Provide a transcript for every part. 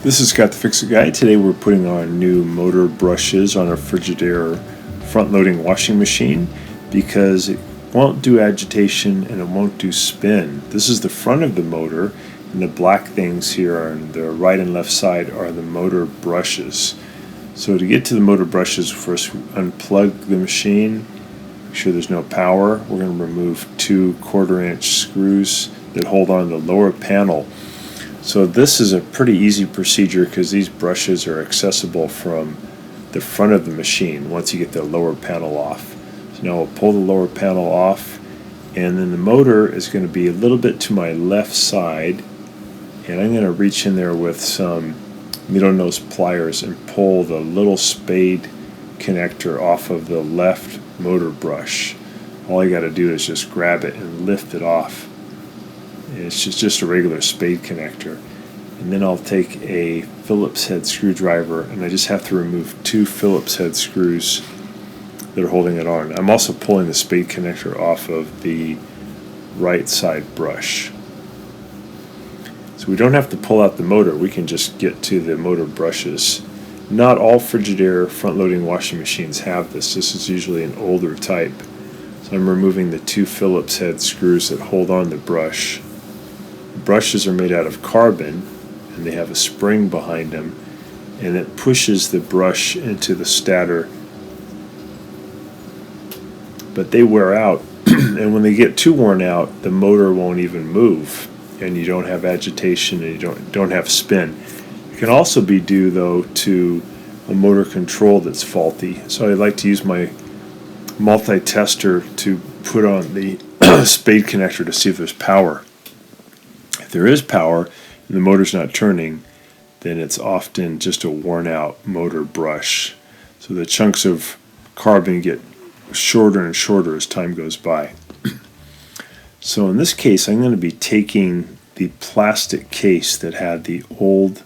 This is Scott the Fix-It Guy. Today we're putting on new motor brushes on a Fridgidaire front-loading washing machine because it won't do agitation and it won't do spin. This is the front of the motor, and the black things here on the right and left side are the motor brushes. So to get to the motor brushes, first unplug the machine, make sure there's no power. We're going to remove 2 1/4-inch screws that hold on the lower panel. So this is a pretty easy procedure because these brushes are accessible from the front of the machine once you get the lower panel off. So now we'll pull the lower panel off, and then the motor is going to be a little bit to my left side, and I'm going to reach in there with some needle nose pliers and pull the little spade connector off of the left motor brush. All I got to do is just grab it and lift it off. It's just a regular spade connector. And then I'll take a Phillips head screwdriver, and I just have to remove 2 Phillips head screws that are holding it on. I'm also pulling the spade connector off of the right side brush. So we don't have to pull out the motor, we can just get to the motor brushes. Not all Fridgidaire front-loading washing machines have this. This is usually an older type. So I'm removing the 2 Phillips head screws that hold on the brush. Brushes are made out of carbon, and they have a spring behind them, and it pushes the brush into the stator, but they wear out. And when they get too worn out, the motor won't even move, and you don't have agitation, and you don't have spin. It can also be due, though, to a motor control that's faulty. So I like to use my multi-tester to put on the spade connector to see if there's power. If there is power and the motor's not turning, then it's often just a worn out motor brush. So the chunks of carbon get shorter and shorter as time goes by. So in this case, I'm going to be taking the plastic case that had the old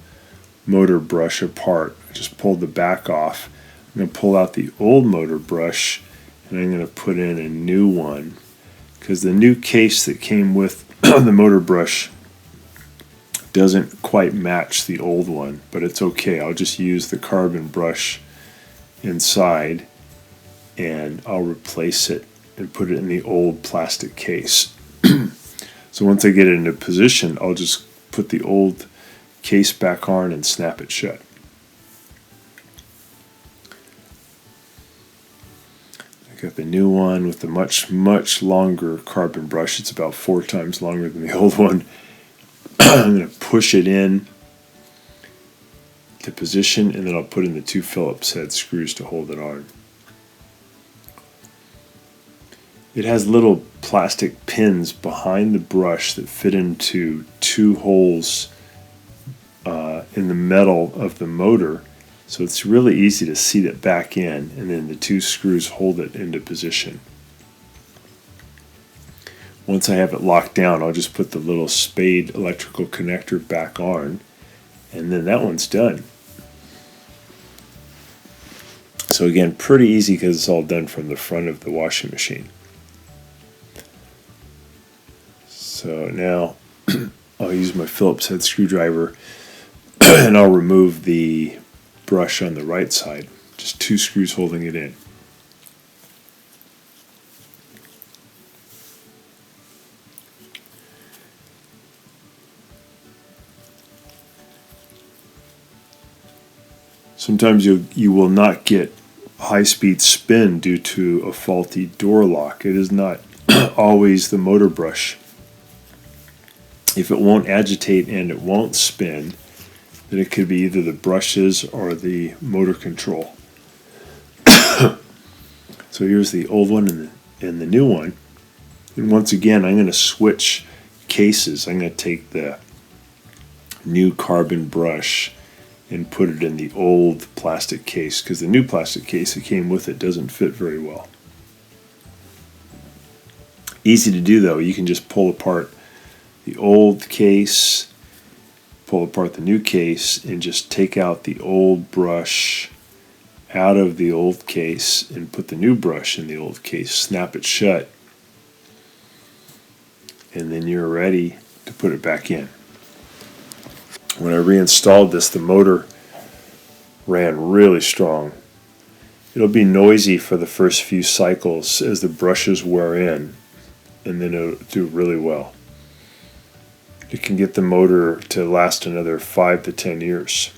motor brush apart. I just pulled the back off. I'm going to pull out the old motor brush, and I'm going to put in a new one, because the new case that came with the motor brush doesn't quite match the old one, but it's okay. I'll just use the carbon brush inside, and I'll replace it and put it in the old plastic case. So once I get it into position, I'll just put the old case back on and snap it shut. I got the new one with the much longer carbon brush. It's about 4 times longer than the old one. I'm going to push it in to position, and then I'll put in the 2 Phillips head screws to hold it on. It has little plastic pins behind the brush that fit into 2 holes in the metal of the motor, so it's really easy to seat it back in, and then the 2 screws hold it into position. Once I have it locked down, I'll just put the little spade electrical connector back on, and then that one's done. So again, pretty easy because it's all done from the front of the washing machine. So now I'll use my Phillips head screwdriver and I'll remove the brush on the right side. Just 2 screws holding it in. Sometimes you will not get high-speed spin due to a faulty door lock. It is not always the motor brush. If it won't agitate and it won't spin, then it could be either the brushes or the motor control. So here's the old one and the new one. And once again, I'm going to switch cases. I'm going to take the new carbon brush and put it in the old plastic case, because the new plastic case that came with it doesn't fit very well. Easy to do, though. You can just pull apart the old case, pull apart the new case, and just take out the old brush out of the old case and put the new brush in the old case, snap it shut, and then you're ready to put it back in. When I reinstalled this, the motor ran really strong. It'll be noisy for the first few cycles as the brushes wear in, and then it'll do really well. It can get the motor to last another 5 to 10 years.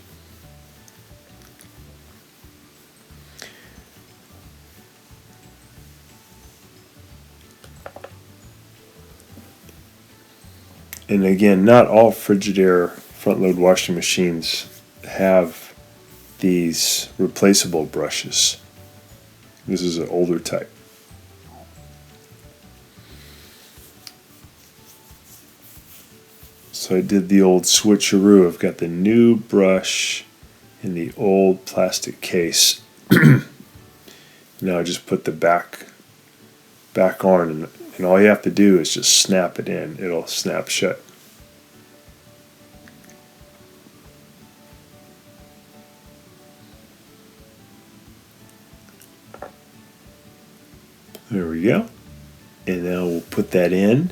And again, not all Frigidaire front-load washing machines have these replaceable brushes. This is an older type. So I did the old switcheroo. I've got the new brush in the old plastic case. Now I just put the back on, and all you have to do is just snap it in. It'll snap shut. There we go. And now we'll put that in.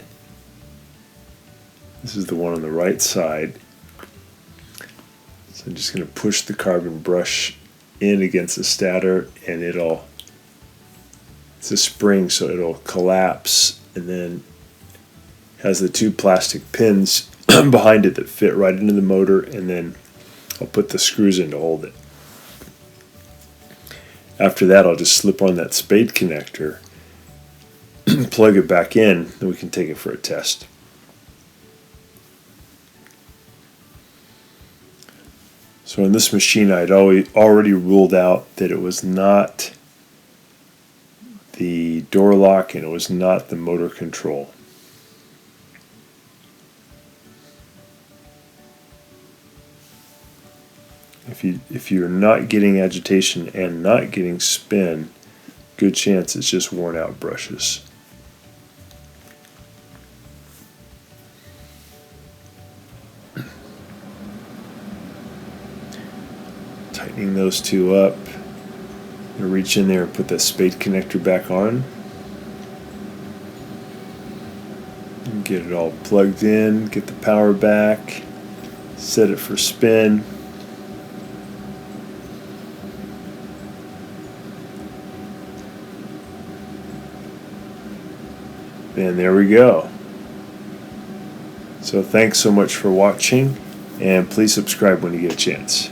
This is the one on the right side. So I'm just going to push the carbon brush in against the stator, and it's a spring, so it'll collapse, and then has the two plastic pins behind it that fit right into the motor, and then I'll put the screws in to hold it. After that, I'll just slip on that spade connector, plug it back in, then we can take it for a test. So in this machine, I'd already ruled out that it was not the door lock and it was not the motor control. If you're not getting agitation and not getting spin, good chance it's just worn out brushes. Tightening those two up. I'm going to reach in there and put the spade connector back on. And get it all plugged in, get the power back, set it for spin. And there we go. So thanks so much for watching, and please subscribe when you get a chance.